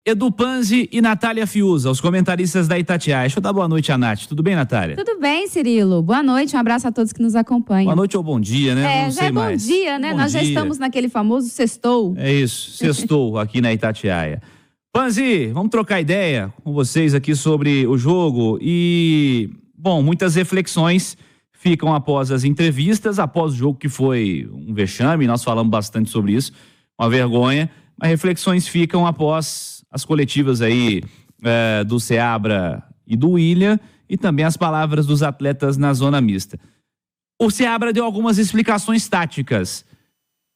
Edu Panzi e Natália Fiuza, os comentaristas da Itatiaia. Deixa eu dar boa noite a Nath. Tudo bem, Natália? Tudo bem, Cirilo. Boa noite, um abraço a todos que nos acompanham. Boa noite ou bom dia, né? Não já sei é bom mais. dia, né? Bom Nós dia. já estamos naquele famoso sextou. É isso, sextou aqui na Itatiaia. Panzi, vamos trocar ideia com vocês aqui sobre o jogo e, bom, muitas reflexões ficam após as entrevistas, após o jogo que foi um vexame, nós falamos bastante sobre isso, uma vergonha, mas reflexões ficam após as coletivas aí do Seabra e do William e também as palavras dos atletas na zona mista. O Seabra deu algumas explicações táticas.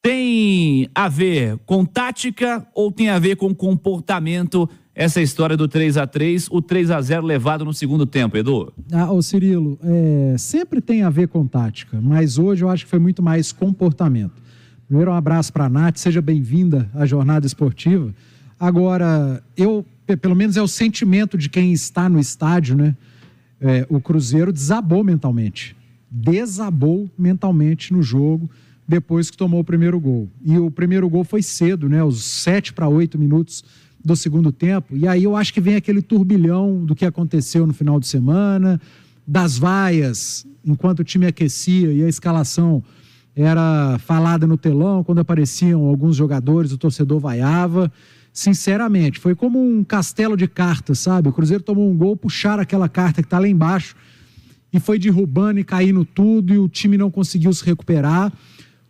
Tem a ver com tática ou tem a ver com comportamento essa história do 3-3, o 3-0 levado no segundo tempo, Edu? Ô Cirilo, sempre tem a ver com tática, mas hoje eu acho que foi muito mais comportamento. Primeiro, um abraço para a Nath, seja bem-vinda à jornada esportiva. Agora, pelo menos é o sentimento de quem está no estádio, né? O Cruzeiro desabou mentalmente no jogo depois que tomou o primeiro gol. E o primeiro gol foi cedo, né? Os 7 para 8 minutos do segundo tempo. E aí eu acho que vem aquele turbilhão do que aconteceu no final de semana, das vaias, enquanto o time aquecia e a escalação era falada no telão, quando apareciam alguns jogadores, o torcedor vaiava. Sinceramente, foi como um castelo de cartas, sabe? O Cruzeiro tomou um gol, puxaram aquela carta que está lá embaixo e foi derrubando e caindo tudo e o time não conseguiu se recuperar.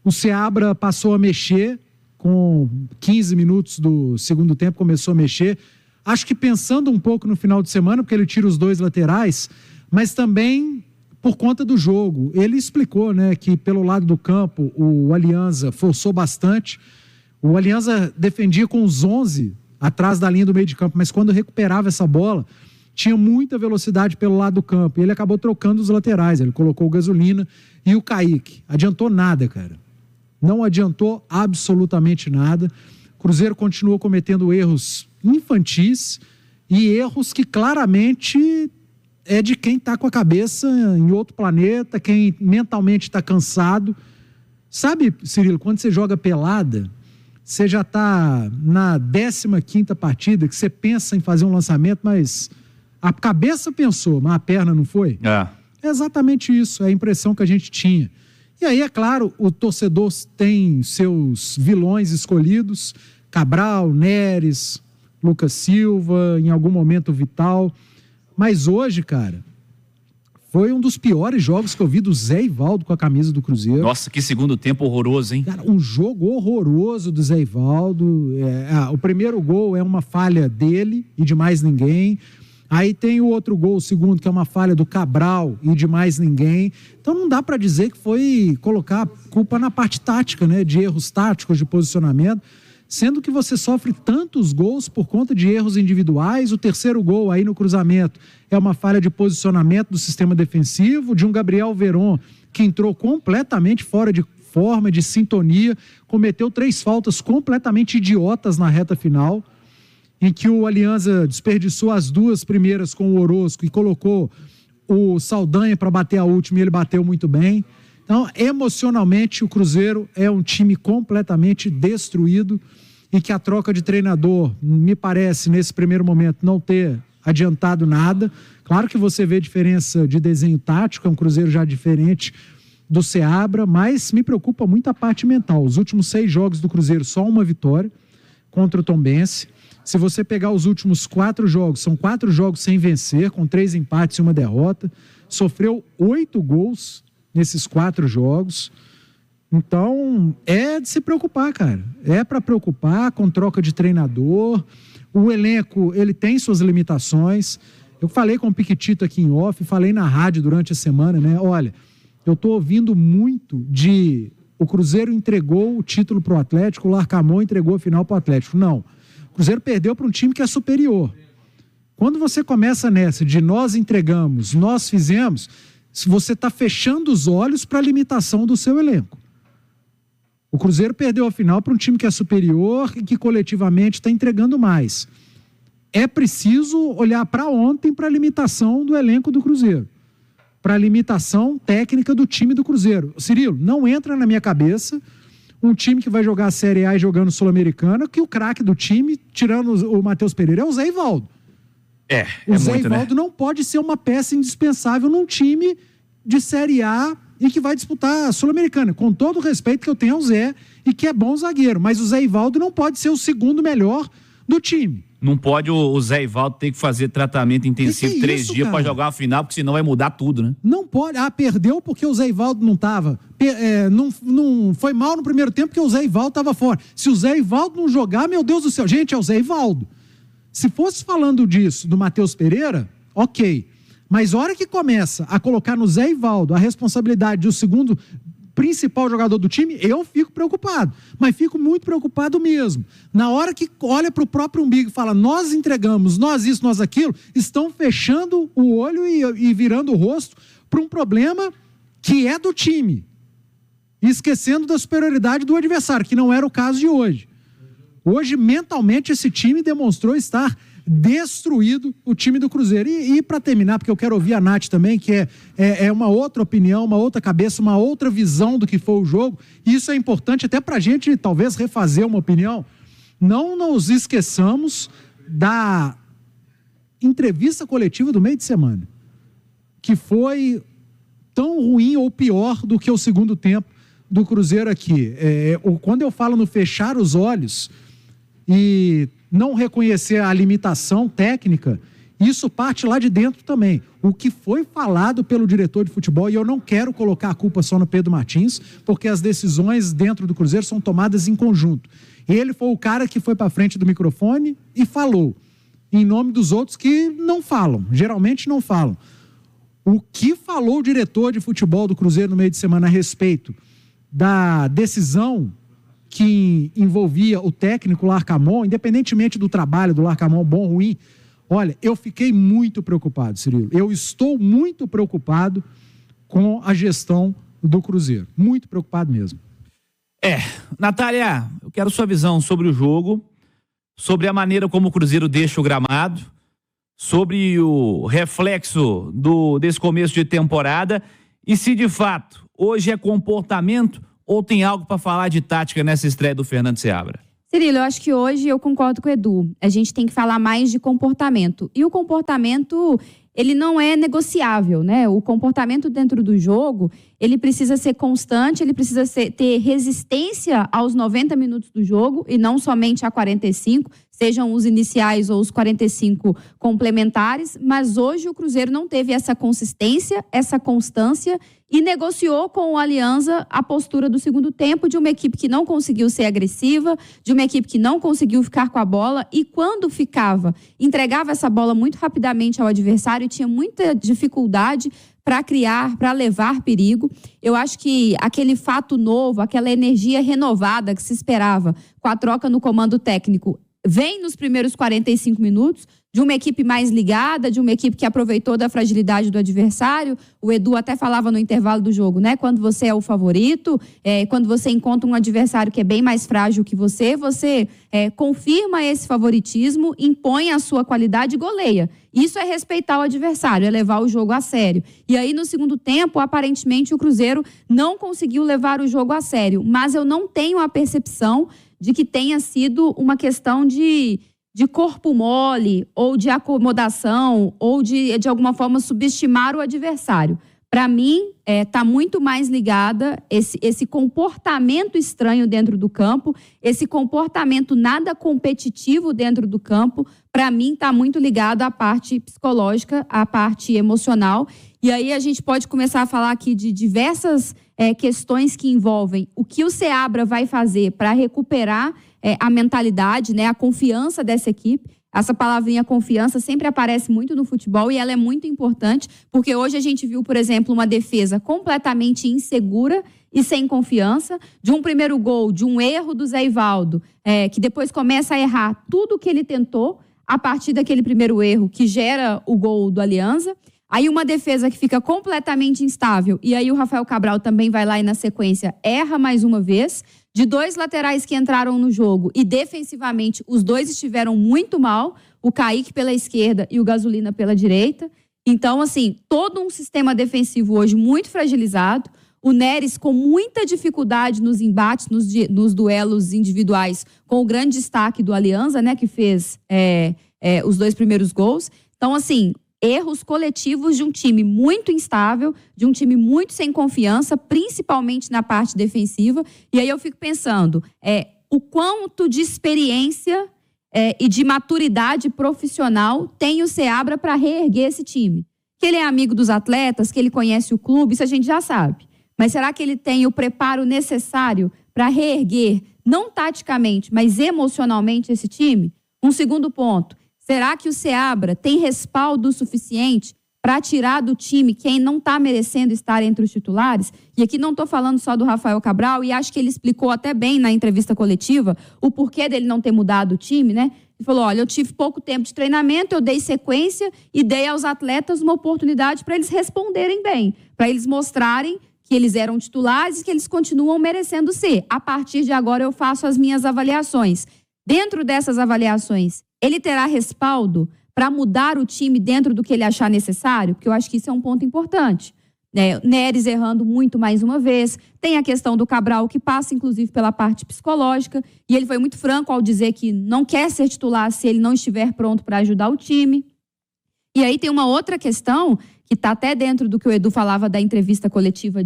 O Seabra passou a mexer com 15 minutos do segundo tempo, começou a mexer. Acho que pensando um pouco no final de semana, porque ele tira os dois laterais, mas também por conta do jogo. Ele explicou, né, que pelo lado do campo o Alianza forçou bastante. O Alianza defendia com os 11 atrás da linha do meio de campo, mas quando recuperava essa bola, tinha muita velocidade pelo lado do campo. E ele acabou trocando os laterais. Ele colocou o Gasolina e o Kaique. Adiantou nada, cara. Não adiantou absolutamente nada. O Cruzeiro continuou cometendo erros infantis e erros que claramente é de quem está com a cabeça em outro planeta, quem mentalmente está cansado. Sabe, Cirilo, quando você joga pelada, você já está na 15ª partida, que você pensa em fazer um lançamento, mas a cabeça pensou, mas a perna não foi? É exatamente isso, é a impressão que a gente tinha. E aí, é claro, o torcedor tem seus vilões escolhidos, Cabral, Neres, Lucas Silva, em algum momento Vital. Mas hoje, cara, foi um dos piores jogos que eu vi do Zé Ivaldo com a camisa do Cruzeiro. Nossa, que segundo tempo horroroso, hein? Cara, um jogo horroroso do Zé Ivaldo. O primeiro gol é uma falha dele e de mais ninguém. Aí tem o outro gol, o segundo, que é uma falha do Cabral e de mais ninguém. Então não dá para dizer que foi colocar a culpa na parte tática, né? De erros táticos, de posicionamento. Sendo que você sofre tantos gols por conta de erros individuais. O terceiro gol aí no cruzamento é uma falha de posicionamento do sistema defensivo, de um Gabriel Veron que entrou completamente fora de forma, de sintonia, cometeu 3 faltas completamente idiotas na reta final, em que o Alianza desperdiçou as 2 primeiras com o Orozco e colocou o Saldanha para bater a última e ele bateu muito bem. Então, emocionalmente, o Cruzeiro é um time completamente destruído e que a troca de treinador, me parece, nesse primeiro momento, não ter adiantado nada. Claro que você vê diferença de desenho tático, é um Cruzeiro já diferente do Seabra, mas me preocupa muito a parte mental. Os últimos 6 jogos do Cruzeiro, só uma vitória contra o Tombense. Se você pegar os últimos 4 jogos, são 4 jogos sem vencer, com 3 empates e 1 derrota. Sofreu 8 gols nesses 4 jogos. Então, é de se preocupar, cara. É para preocupar com troca de treinador. O elenco, ele tem suas limitações. Eu falei com o Piquitito aqui em off, falei na rádio durante a semana, né? Olha, eu tô ouvindo muito de o Cruzeiro entregou o título pro Atlético, o Larcamon entregou a final pro Atlético. Não. O Cruzeiro perdeu para um time que é superior. Quando você começa nessa de nós entregamos, nós fizemos, você está fechando os olhos para a limitação do seu elenco. O Cruzeiro perdeu a final para um time que é superior e que coletivamente está entregando mais. É preciso olhar para ontem para a limitação do elenco do Cruzeiro, para a limitação técnica do time do Cruzeiro. Cirilo, não entra na minha cabeça um time que vai jogar a Série A e jogando Sul-Americana, que o craque do time, tirando o Matheus Pereira, é o Zé Ivaldo. O Zé Ivaldo não pode ser uma peça indispensável num time de Série A e que vai disputar a Sul-Americana. Com todo o respeito que eu tenho ao Zé e que é bom zagueiro, mas o Zé Ivaldo não pode ser o segundo melhor do time. Não pode o Zé Ivaldo ter que fazer tratamento intensivo 3 dias para jogar uma final, porque senão vai mudar tudo, né? Não pode. Perdeu porque o Zé Ivaldo não estava. Não foi mal no primeiro tempo porque o Zé Ivaldo estava fora. Se o Zé Ivaldo não jogar, meu Deus do céu. Gente, é o Zé Ivaldo. Se fosse falando disso, do Matheus Pereira, ok. Mas a hora que começa a colocar no Zé Ivaldo a responsabilidade do segundo principal jogador do time, eu fico preocupado. Mas fico muito preocupado mesmo. Na hora que olha para o próprio umbigo e fala, nós entregamos, nós isso, nós aquilo, estão fechando o olho e virando o rosto para um problema que é do time. E esquecendo da superioridade do adversário, que não era o caso de hoje. Hoje, mentalmente, esse time demonstrou estar destruído, o time do Cruzeiro. E para terminar, porque eu quero ouvir a Nath também, que é uma outra opinião, uma outra cabeça, uma outra visão do que foi o jogo. E isso é importante até para a gente, talvez, refazer uma opinião. Não nos esqueçamos da entrevista coletiva do meio de semana, que foi tão ruim ou pior do que o segundo tempo do Cruzeiro aqui. Quando eu falo no fechar os olhos e não reconhecer a limitação técnica, isso parte lá de dentro também. O que foi falado pelo diretor de futebol, e eu não quero colocar a culpa só no Pedro Martins, porque as decisões dentro do Cruzeiro são tomadas em conjunto. Ele foi o cara que foi para frente do microfone e falou, em nome dos outros que não falam, geralmente não falam. O que falou o diretor de futebol do Cruzeiro no meio de semana a respeito da decisão que envolvia o técnico Larcamon, independentemente do trabalho do Larcamon, bom ou ruim, olha, eu fiquei muito preocupado, Cirilo. Eu estou muito preocupado com a gestão do Cruzeiro. Muito preocupado mesmo. Natália, eu quero sua visão sobre o jogo, sobre a maneira como o Cruzeiro deixa o gramado, sobre o reflexo desse começo de temporada e se de fato hoje é comportamento ou tem algo para falar de tática nessa estreia do Fernando Seabra? Cirilo, eu acho que hoje eu concordo com o Edu. A gente tem que falar mais de comportamento. E o comportamento, ele não é negociável, né? O comportamento dentro do jogo, ele precisa ser constante, ele precisa ter resistência aos 90 minutos do jogo e não somente a 45, sejam os iniciais ou os 45 complementares, mas hoje o Cruzeiro não teve essa consistência, essa constância e negociou com o Alianza a postura do segundo tempo de uma equipe que não conseguiu ser agressiva, de uma equipe que não conseguiu ficar com a bola e quando ficava, entregava essa bola muito rapidamente ao adversário e tinha muita dificuldade para criar, para levar perigo. Eu acho que aquele fato novo, aquela energia renovada que se esperava com a troca no comando técnico, vem nos primeiros 45 minutos, de uma equipe mais ligada, de uma equipe que aproveitou da fragilidade do adversário. O Edu até falava no intervalo do jogo, né? Quando você é o favorito, quando você encontra um adversário que é bem mais frágil que você confirma esse favoritismo, impõe a sua qualidade e goleia. Isso é respeitar o adversário, é levar o jogo a sério. E aí, no segundo tempo, aparentemente, o Cruzeiro não conseguiu levar o jogo a sério. Mas eu não tenho a percepção de que tenha sido uma questão de corpo mole, ou de acomodação, ou de alguma forma subestimar o adversário. Para mim, está muito mais ligada esse comportamento estranho dentro do campo, esse comportamento nada competitivo dentro do campo, para mim está muito ligado à parte psicológica, à parte emocional. E aí a gente pode começar a falar aqui de diversas questões que envolvem o que o Seabra vai fazer para recuperar a mentalidade, né, a confiança dessa equipe. Essa palavrinha confiança sempre aparece muito no futebol e ela é muito importante, porque hoje a gente viu, por exemplo, uma defesa completamente insegura e sem confiança, de um primeiro gol, de um erro do Zé Ivaldo, que depois começa a errar tudo que ele tentou a partir daquele primeiro erro que gera o gol do Alianza. Aí uma defesa que fica completamente instável e aí o Rafael Cabral também vai lá e na sequência erra mais uma vez. De 2 laterais que entraram no jogo e defensivamente os 2 estiveram muito mal, o Kaique pela esquerda e o Gasolina pela direita. Então, assim, todo um sistema defensivo hoje muito fragilizado. O Neres com muita dificuldade nos embates, nos duelos individuais, com o grande destaque do Alianza, né, que fez os 2 primeiros gols. Então, assim, erros coletivos de um time muito instável, de um time muito sem confiança, principalmente na parte defensiva. E aí eu fico pensando, o quanto de experiência e de maturidade profissional tem o Seabra para reerguer esse time. Que ele é amigo dos atletas, que ele conhece o clube, isso a gente já sabe. Mas será que ele tem o preparo necessário para reerguer, não taticamente, mas emocionalmente esse time? Um segundo ponto, será que o Seabra tem respaldo suficiente para tirar do time quem não está merecendo estar entre os titulares? E aqui não estou falando só do Rafael Cabral, e acho que ele explicou até bem na entrevista coletiva o porquê dele não ter mudado o time, né? Ele falou, olha, eu tive pouco tempo de treinamento, eu dei sequência e dei aos atletas uma oportunidade para eles responderem bem, para eles mostrarem que eles eram titulares e que eles continuam merecendo ser. A partir de agora eu faço as minhas avaliações. Dentro dessas avaliações, ele terá respaldo para mudar o time dentro do que ele achar necessário? Porque eu acho que isso é um ponto importante. Neres errando muito mais uma vez. Tem a questão do Cabral, que passa, inclusive, pela parte psicológica. E ele foi muito franco ao dizer que não quer ser titular se ele não estiver pronto para ajudar o time. E aí tem uma outra questão, que está até dentro do que o Edu falava da entrevista coletiva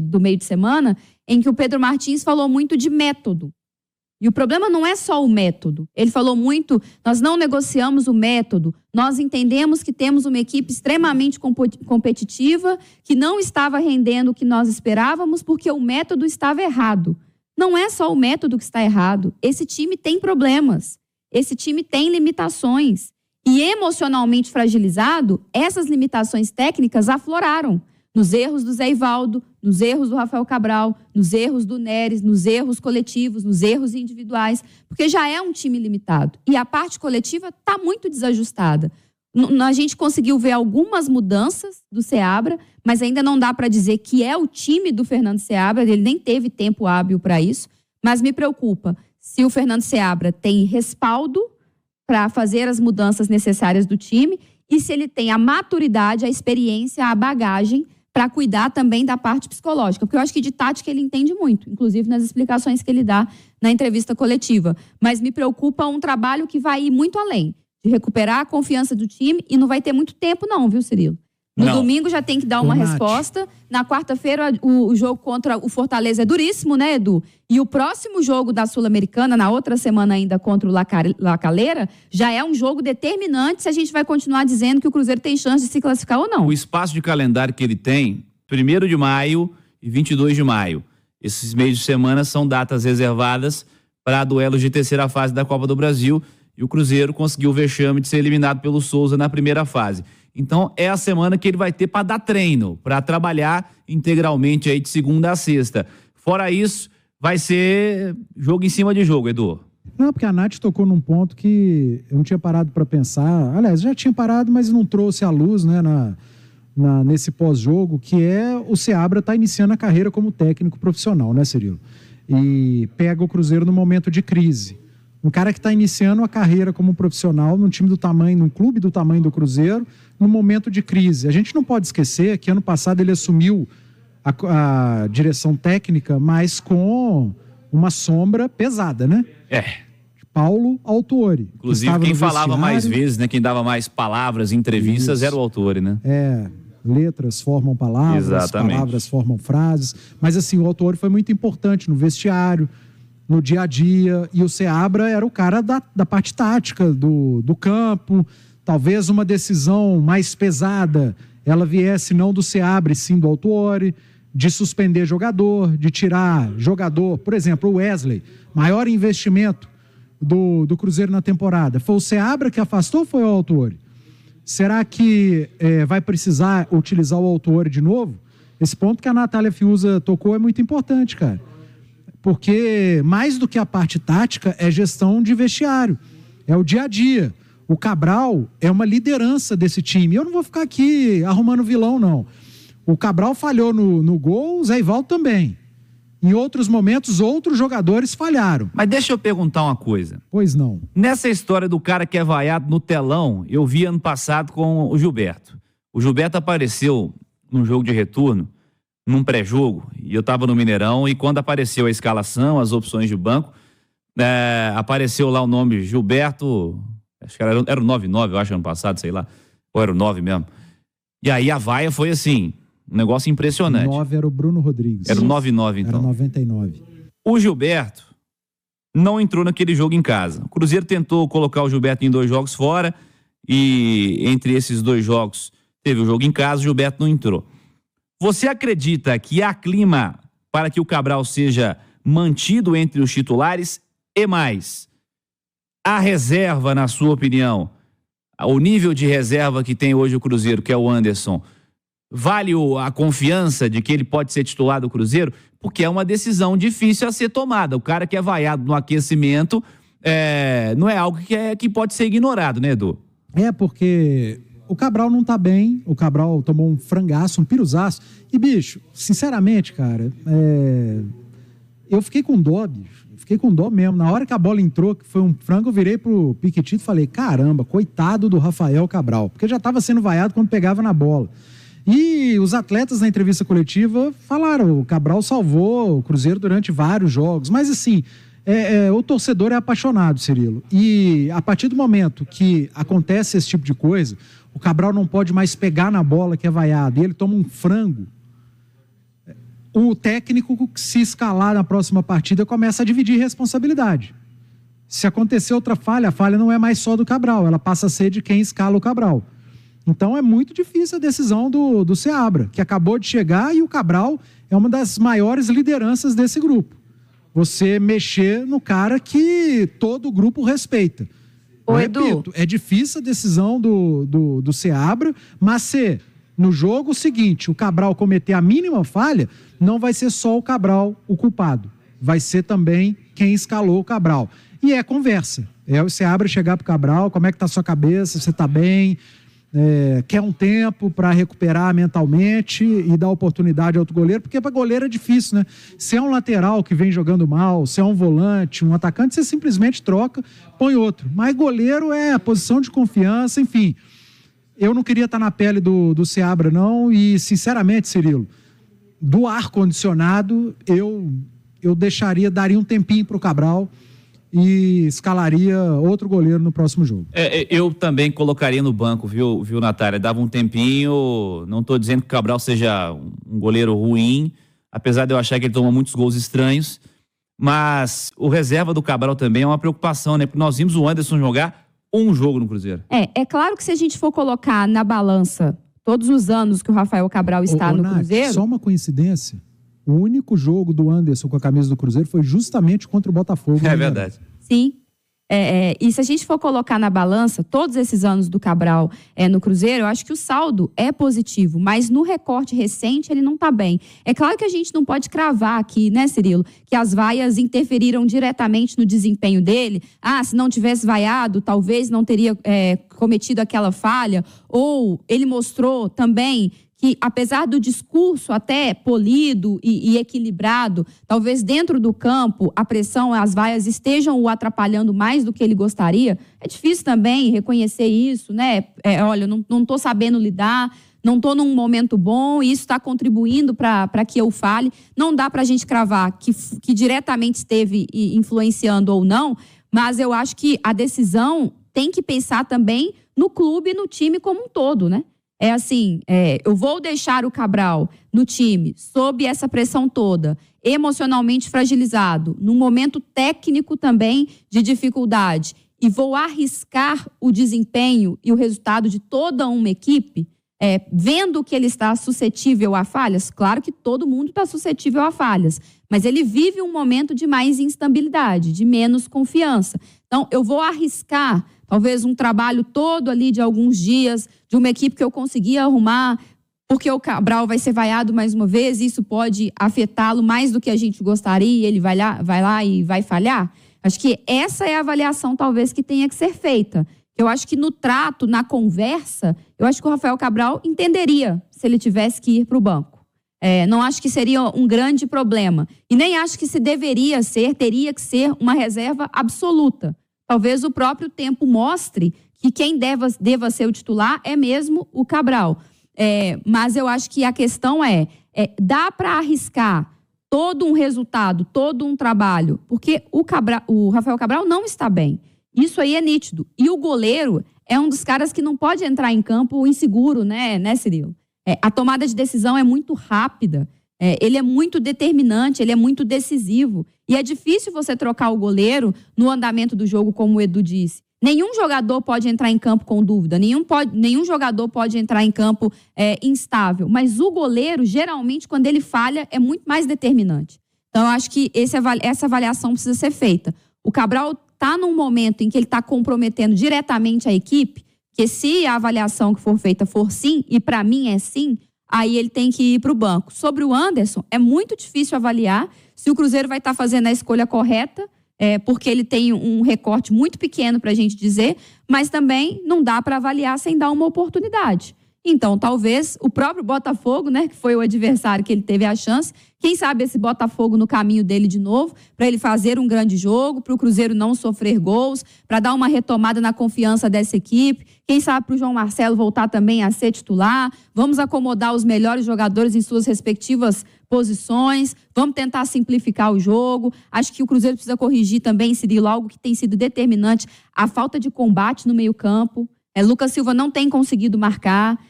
do meio de semana, em que o Pedro Martins falou muito de método. E o problema não é só o método. Ele falou muito, nós não negociamos o método, nós entendemos que temos uma equipe extremamente competitiva, que não estava rendendo o que nós esperávamos porque o método estava errado. Não é só o método que está errado. Esse time tem problemas, esse time tem limitações. E emocionalmente fragilizado, essas limitações técnicas afloraram. Nos erros do Zé Ivaldo, nos erros do Rafael Cabral, nos erros do Neres, nos erros coletivos, nos erros individuais, porque já é um time limitado. E a parte coletiva está muito desajustada. A gente conseguiu ver algumas mudanças do Seabra, mas ainda não dá para dizer que é o time do Fernando Seabra, ele nem teve tempo hábil para isso, mas me preocupa se o Fernando Seabra tem respaldo para fazer as mudanças necessárias do time e se ele tem a maturidade, a experiência, a bagagem para cuidar também da parte psicológica, porque eu acho que de tática ele entende muito, inclusive nas explicações que ele dá na entrevista coletiva. Mas me preocupa um trabalho que vai ir muito além, de recuperar a confiança do time, e não vai ter muito tempo não, viu, Cirilo? No domingo já tem que dar uma resposta. Na quarta-feira o jogo contra o Fortaleza é duríssimo, né, Edu? E o próximo jogo da Sul-Americana, na outra semana ainda contra o La Calera, já é um jogo determinante se a gente vai continuar dizendo que o Cruzeiro tem chance de se classificar ou não. O espaço de calendário que ele tem, 1º de maio e 22 de maio. Esses meios de semana são datas reservadas para duelos de terceira fase da Copa do Brasil, e o Cruzeiro conseguiu o vexame de ser eliminado pelo Souza na primeira fase. Então, é a semana que ele vai ter para dar treino, para trabalhar integralmente aí de segunda a sexta. Fora isso, vai ser jogo em cima de jogo, Edu. Não, porque a Nath tocou num ponto que eu não tinha parado para pensar. Aliás, já tinha parado, mas não trouxe à luz, né, nesse pós-jogo, que é o Seabra tá iniciando a carreira como técnico profissional, né, Cirilo? E pega o Cruzeiro no momento de crise. Um cara que está iniciando a carreira como profissional num time do tamanho, num clube do tamanho do Cruzeiro, no momento de crise. A gente não pode esquecer que ano passado ele assumiu a direção técnica, mas com uma sombra pesada, né? Paulo Autuori. Inclusive, quem falava mais vezes, né? Quem dava mais palavras em entrevistas era o Autuori, né? Letras formam palavras, exatamente. Palavras formam frases. Mas assim, o Autuori foi muito importante no vestiário, no dia a dia, e o Seabra era o cara da parte tática do campo. Talvez uma decisão mais pesada ela viesse não do Seabra e sim do Autuori, de suspender jogador, de tirar jogador. Por exemplo, o Wesley, maior investimento do Cruzeiro na temporada. Foi o Seabra que afastou ou foi o Autuori? Será que vai precisar utilizar o Autuori de novo? Esse ponto que a Natália Fiuza tocou é muito importante, cara. Porque mais do que a parte tática é gestão de vestiário, é o dia a dia. O Cabral é uma liderança desse time. Eu não vou ficar aqui arrumando vilão, não. O Cabral falhou no gol, o Zé Ivaldo também. Em outros momentos, outros jogadores falharam. Mas deixa eu perguntar uma coisa. Pois não. Nessa história do cara que é vaiado no telão, eu vi ano passado com o Gilberto. O Gilberto apareceu num jogo de retorno num pré-jogo, e eu estava no Mineirão, e quando apareceu a escalação, as opções de banco, apareceu lá o nome Gilberto, acho que era o 9-9, eu acho, ano passado, sei lá, ou era o 9 mesmo. E aí a vaia foi assim, um negócio impressionante. O 9 era o Bruno Rodrigues. Era o 9-9, então. Era 99. O Gilberto não entrou naquele jogo em casa. O Cruzeiro tentou colocar o Gilberto em 2 jogos fora, e entre esses 2 jogos teve o jogo em casa, o Gilberto não entrou. Você acredita que há clima para que o Cabral seja mantido entre os titulares? E mais, a reserva, na sua opinião, o nível de reserva que tem hoje o Cruzeiro, que é o Anderson, vale a confiança de que ele pode ser titular do Cruzeiro? Porque é uma decisão difícil a ser tomada. O cara que é vaiado no aquecimento não é algo que pode ser ignorado, né, Edu? Porque o Cabral não tá bem, o Cabral tomou um frangaço, um piruzaço. E, bicho, sinceramente, cara, eu fiquei com dó, bicho. Fiquei com dó mesmo. Na hora que a bola entrou, que foi um frango, eu virei pro Piquetito e falei, caramba, coitado do Rafael Cabral. Porque já estava sendo vaiado quando pegava na bola. E os atletas na entrevista coletiva falaram, o Cabral salvou o Cruzeiro durante vários jogos. Mas assim, o torcedor é apaixonado, Cirilo. E a partir do momento que acontece esse tipo de coisa, o Cabral não pode mais pegar na bola que é vaiado. E ele toma um frango. O técnico, se escalar na próxima partida, começa a dividir responsabilidade. Se acontecer outra falha, a falha não é mais só do Cabral, ela passa a ser de quem escala o Cabral. Então é muito difícil a decisão do Seabra, que acabou de chegar, e o Cabral é uma das maiores lideranças desse grupo. Você mexer no cara que todo o grupo respeita. Ô, Repito, é difícil a decisão do Seabra, mas se no jogo seguinte o Cabral cometer a mínima falha, não vai ser só o Cabral o culpado. Vai ser também quem escalou o Cabral. E é conversa. O Seabra chegar pro Cabral, como é que tá a sua cabeça, você tá bem, quer um tempo para recuperar mentalmente e dar oportunidade a outro goleiro, porque para goleiro é difícil, né? Se é um lateral que vem jogando mal, se é um volante, um atacante, você simplesmente troca, põe outro. Mas goleiro é a posição de confiança, enfim. Eu não queria estar na pele do Seabra, não, e sinceramente, Cirilo, do ar-condicionado, eu daria um tempinho para o Cabral e escalaria outro goleiro no próximo jogo. Eu também colocaria no banco, viu, Natália? Dava um tempinho, não estou dizendo que o Cabral seja um goleiro ruim, apesar de eu achar que ele toma muitos gols estranhos, mas o reserva do Cabral também é uma preocupação, né? Porque nós vimos o Anderson jogar um jogo no Cruzeiro. É claro que se a gente for colocar na balança todos os anos que o Rafael Cabral está no Nath, Cruzeiro... Só uma coincidência, o único jogo do Anderson com a camisa do Cruzeiro foi justamente contra o Botafogo. É verdade. Sim. E se a gente for colocar na balança todos esses anos do Cabral no Cruzeiro, eu acho que o saldo é positivo, mas no recorte recente ele não está bem. É claro que a gente não pode cravar aqui, né, Cirilo, que as vaias interferiram diretamente no desempenho dele. Se não tivesse vaiado, talvez não teria cometido aquela falha, ou ele mostrou também que, apesar do discurso até polido e equilibrado, talvez dentro do campo a pressão, as vaias estejam o atrapalhando mais do que ele gostaria. É difícil também reconhecer isso, né? Olha, não estou sabendo lidar, não estou num momento bom, e isso está contribuindo para que eu fale. Não dá para a gente cravar que diretamente esteve influenciando ou não, mas eu acho que a decisão tem que pensar também no clube e no time como um todo, né? Eu vou deixar o Cabral no time sob essa pressão toda, emocionalmente fragilizado, num momento técnico também de dificuldade, e vou arriscar o desempenho e o resultado de toda uma equipe, vendo que ele está suscetível a falhas. Claro que todo mundo está suscetível a falhas, mas ele vive um momento de mais instabilidade, de menos confiança. Então, eu vou arriscar talvez um trabalho todo ali de alguns dias, de uma equipe que eu consegui arrumar, porque o Cabral vai ser vaiado mais uma vez, e isso pode afetá-lo mais do que a gente gostaria, e ele vai lá e vai falhar. Acho que essa é a avaliação talvez que tenha que ser feita. Eu acho que no trato, na conversa, eu acho que o Rafael Cabral entenderia se ele tivesse que ir para o banco. Não acho que seria um grande problema. E nem acho que teria que ser uma reserva absoluta. Talvez o próprio tempo mostre que quem deva ser o titular é mesmo o Cabral. Mas eu acho que a questão dá para arriscar todo um resultado, todo um trabalho, porque o Rafael Cabral não está bem. Isso aí é nítido. E o goleiro é um dos caras que não pode entrar em campo inseguro, né, Cirilo? A tomada de decisão é muito rápida, ele é muito determinante, ele é muito decisivo. E é difícil você trocar o goleiro no andamento do jogo, como o Edu disse. Nenhum jogador pode entrar em campo com dúvida, nenhum jogador pode entrar em campo instável. Mas o goleiro, geralmente, quando ele falha, é muito mais determinante. Então, eu acho que essa avaliação precisa ser feita. O Cabral está num momento em que ele está comprometendo diretamente a equipe, que se a avaliação que for feita for sim, e para mim é sim, aí ele tem que ir para o banco. Sobre o Anderson, é muito difícil avaliar se o Cruzeiro vai estar fazendo a escolha correta, porque ele tem um recorte muito pequeno para a gente dizer, mas também não dá para avaliar sem dar uma oportunidade. Então, talvez o próprio Botafogo, né, que foi o adversário que ele teve a chance, quem sabe esse Botafogo no caminho dele de novo, para ele fazer um grande jogo, para o Cruzeiro não sofrer gols, para dar uma retomada na confiança dessa equipe, quem sabe para o João Marcelo voltar também a ser titular, vamos acomodar os melhores jogadores em suas respectivas posições, vamos tentar simplificar o jogo. Acho que o Cruzeiro precisa corrigir também, Cirilo, algo que tem sido determinante, a falta de combate no meio-campo. Lucas Silva não tem conseguido marcar,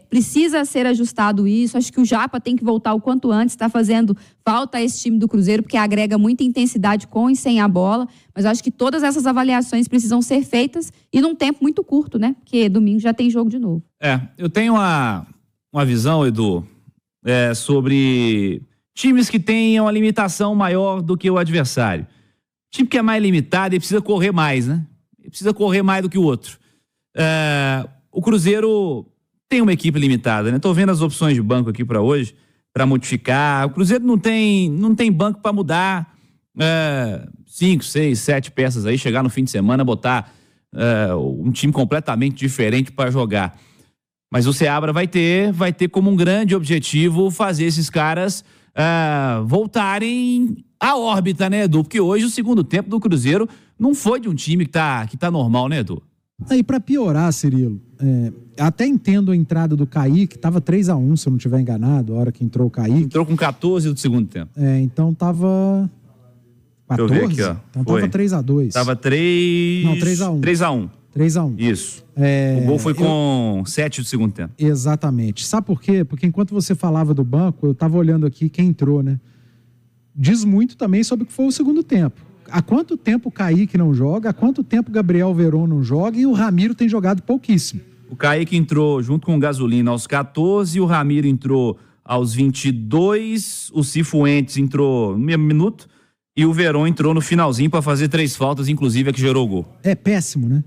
precisa ser ajustado isso. Acho que o Japa tem que voltar o quanto antes, está fazendo falta a esse time do Cruzeiro, porque agrega muita intensidade com e sem a bola, mas acho que todas essas avaliações precisam ser feitas e num tempo muito curto, né? Porque domingo já tem jogo de novo. Eu tenho uma visão, Edu, sobre times que tenham uma limitação maior do que o adversário. O time que é mais limitado, ele precisa correr mais, né? Ele precisa correr mais do que o outro. O Cruzeiro tem uma equipe limitada, né? Tô vendo as opções de banco aqui para hoje, para modificar. O Cruzeiro não tem banco para mudar 5, 6, 7 peças aí, chegar no fim de semana, botar um time completamente diferente para jogar. Mas o Seabra vai ter como um grande objetivo fazer esses caras voltarem à órbita, né, Edu? Porque hoje o segundo tempo do Cruzeiro não foi de um time que tá normal, né, Edu? Aí, para piorar, Cirilo, até entendo a entrada do Kaique, que tava 3-1, se eu não estiver enganado, a hora que entrou o Kaique. Entrou com 14 do segundo tempo. Então tava 14? Deixa eu ver aqui, ó. Então tava 3-2. Tava 3... Não, 3-1. 3-1. 3-1. Isso. O gol foi com 7 do segundo tempo. Exatamente. Sabe por quê? Porque enquanto você falava do banco, eu tava olhando aqui quem entrou, né? Diz muito também sobre o que foi o segundo tempo. Há quanto tempo o Kaique não joga, há quanto tempo o Gabriel Veron não joga e o Ramiro tem jogado pouquíssimo. O Kaique entrou junto com o Gasolina aos 14, o Ramiro entrou aos 22, o Cifuentes entrou no mesmo minuto e o Veron entrou no finalzinho para fazer 3 faltas, inclusive a que gerou o gol. É péssimo, né?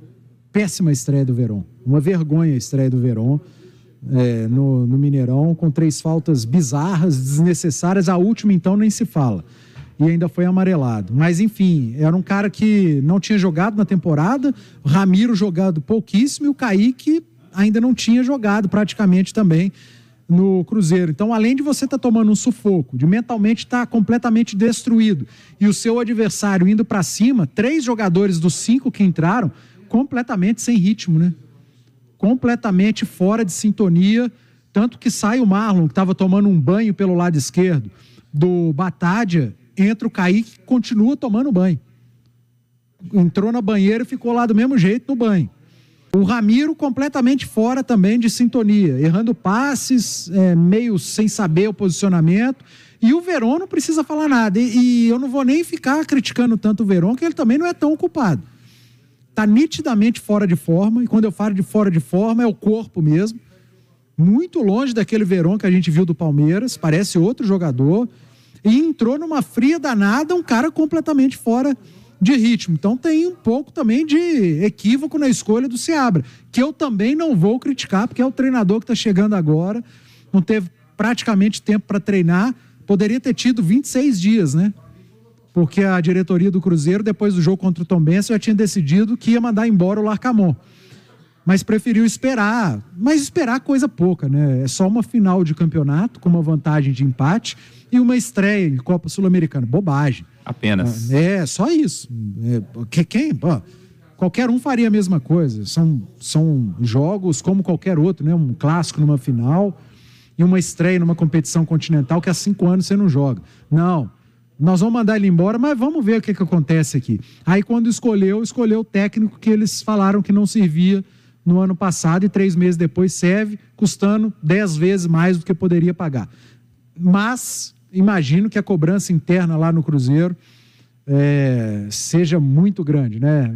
Péssima a estreia do Veron. Uma vergonha a estreia do Veron no Mineirão, com 3 faltas bizarras, desnecessárias. A última, então, nem se fala. E ainda foi amarelado. Mas, enfim, era um cara que não tinha jogado na temporada, o Ramiro jogado pouquíssimo e o Kaique ainda não tinha jogado praticamente também no Cruzeiro. Então, além de você estar tomando um sufoco, de mentalmente estar completamente destruído, e o seu adversário indo para cima, 3 jogadores dos 5 que entraram, completamente sem ritmo, né? Completamente fora de sintonia, tanto que sai o Marlon, que estava tomando um banho pelo lado esquerdo do Batádia, entra o Kaique, continua tomando banho. Entrou na banheira e ficou lá do mesmo jeito no banho. O Ramiro completamente fora também de sintonia, errando passes, meio sem saber o posicionamento. E o Veron não precisa falar nada. E eu não vou nem ficar criticando tanto o Veron, que ele também não é tão culpado. Está nitidamente fora de forma, e quando eu falo de fora de forma, é o corpo mesmo. Muito longe daquele Veron que a gente viu do Palmeiras, parece outro jogador. E entrou numa fria danada, um cara completamente fora de ritmo. Então tem um pouco também de equívoco na escolha do Seabra, que eu também não vou criticar, porque é o treinador que está chegando agora, não teve praticamente tempo para treinar, poderia ter tido 26 dias, né? Porque a diretoria do Cruzeiro, depois do jogo contra o Tombense, já tinha decidido que ia mandar embora o Larcamon. Mas preferiu esperar, mas esperar coisa pouca, né? É só uma final de campeonato com uma vantagem de empate e uma estreia em Copa Sul-Americana. Bobagem. Apenas. Só isso. Qualquer um faria a mesma coisa. São jogos como qualquer outro, né? Um clássico numa final. em uma estreia numa competição continental que há 5 anos você não joga. Não, nós vamos mandar ele embora, mas vamos ver o que acontece aqui. Aí quando escolheu o técnico que eles falaram que não servia no ano passado e 3 meses depois serve, custando 10 vezes mais do que poderia pagar. Mas imagino que a cobrança interna lá no Cruzeiro seja muito grande, né?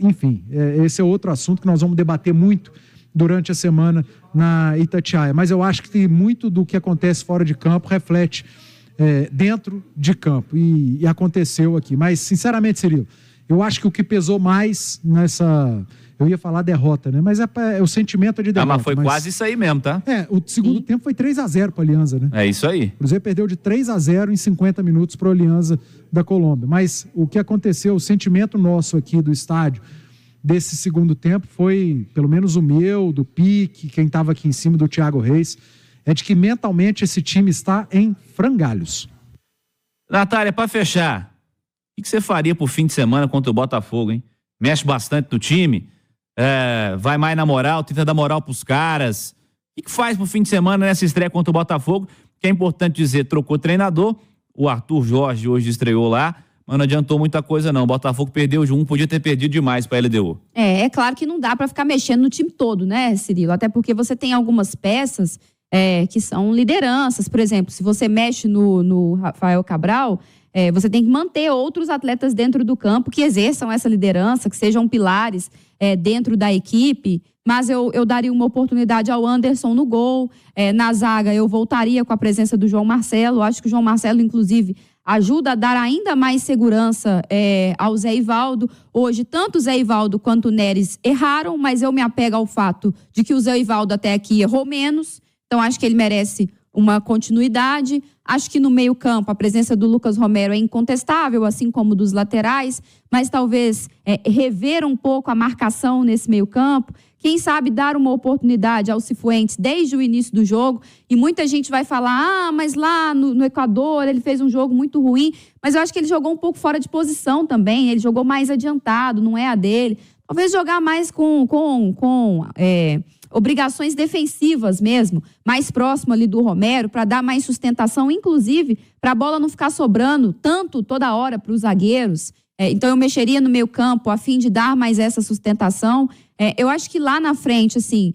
Enfim, esse é outro assunto que nós vamos debater muito durante a semana na Itatiaia. Mas eu acho que muito do que acontece fora de campo reflete dentro de campo. E aconteceu aqui. Mas, sinceramente, Cirilo, eu acho que o que pesou mais nessa... Eu ia falar derrota, né? Mas é o sentimento de derrota. Mas foi quase isso aí mesmo, tá? O segundo tempo foi 3-0 para a Alianza, né? É isso aí. O Cruzeiro perdeu de 3-0 em 50 minutos para a Alianza da Colômbia. Mas o que aconteceu, o sentimento nosso aqui do estádio desse segundo tempo foi, pelo menos o meu, do Pique, quem estava aqui em cima, do Thiago Reis, é de que mentalmente esse time está em frangalhos. Natália, para fechar, o que você faria pro fim de semana contra o Botafogo, hein? Mexe bastante no time, vai mais na moral, tenta dar moral pros caras. O que faz pro fim de semana nessa estreia contra o Botafogo? Que é importante dizer, trocou treinador, o Arthur Jorge hoje estreou lá, mas não adiantou muita coisa não. O Botafogo perdeu de 1, podia ter perdido demais para a LDU. É claro que não dá para ficar mexendo no time todo, né, Cirilo? Até porque você tem algumas peças que são lideranças. Por exemplo, se você mexe no Rafael Cabral, você tem que manter outros atletas dentro do campo que exerçam essa liderança, que sejam pilares dentro da equipe. Mas eu daria uma oportunidade ao Anderson no gol. Na zaga, eu voltaria com a presença do João Marcelo. Acho que o João Marcelo, inclusive, ajuda a dar ainda mais segurança ao Zé Ivaldo. Hoje, tanto o Zé Ivaldo quanto o Neres erraram, mas eu me apego ao fato de que o Zé Ivaldo até aqui errou menos. Então, acho que ele merece uma continuidade. Acho que no meio-campo a presença do Lucas Romero é incontestável, assim como dos laterais, mas talvez rever um pouco a marcação nesse meio-campo. Quem sabe dar uma oportunidade ao Cifuentes desde o início do jogo. E muita gente vai falar, mas lá no Equador ele fez um jogo muito ruim. Mas eu acho que ele jogou um pouco fora de posição também. Ele jogou mais adiantado, não é a dele. Talvez jogar mais com obrigações defensivas mesmo, mais próximo ali do Romero, para dar mais sustentação, inclusive para a bola não ficar sobrando tanto toda hora para os zagueiros. Então eu mexeria no meio campo a fim de dar mais essa sustentação. Eu acho que lá na frente, assim,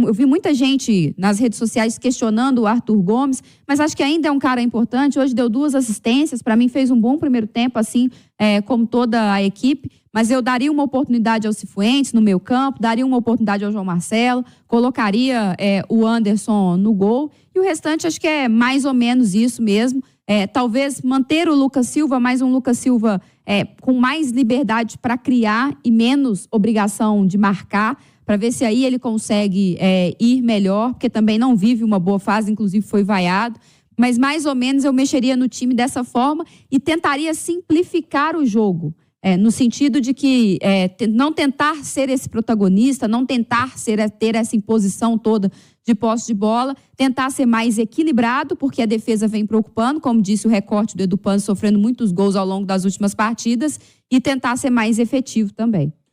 eu vi muita gente nas redes sociais questionando o Arthur Gomes, mas acho que ainda é um cara importante. Hoje deu 2 assistências, para mim fez um bom primeiro tempo, assim como toda a equipe. Mas eu daria uma oportunidade ao Cifuentes no meio campo, daria uma oportunidade ao João Marcelo, colocaria o Anderson no gol. E o restante acho que é mais ou menos isso mesmo. Talvez manter o Lucas Silva, mais um Lucas Silva com mais liberdade para criar e menos obrigação de marcar, para ver se aí ele consegue ir melhor, porque também não vive uma boa fase, inclusive foi vaiado. Mas mais ou menos eu mexeria no time dessa forma e tentaria simplificar o jogo. No sentido de que não tentar ser esse protagonista, não tentar ter essa imposição toda de posse de bola, tentar ser mais equilibrado, porque a defesa vem preocupando, como disse o recorte do Edu Pan, sofrendo muitos gols ao longo das últimas partidas, e tentar ser mais efetivo também.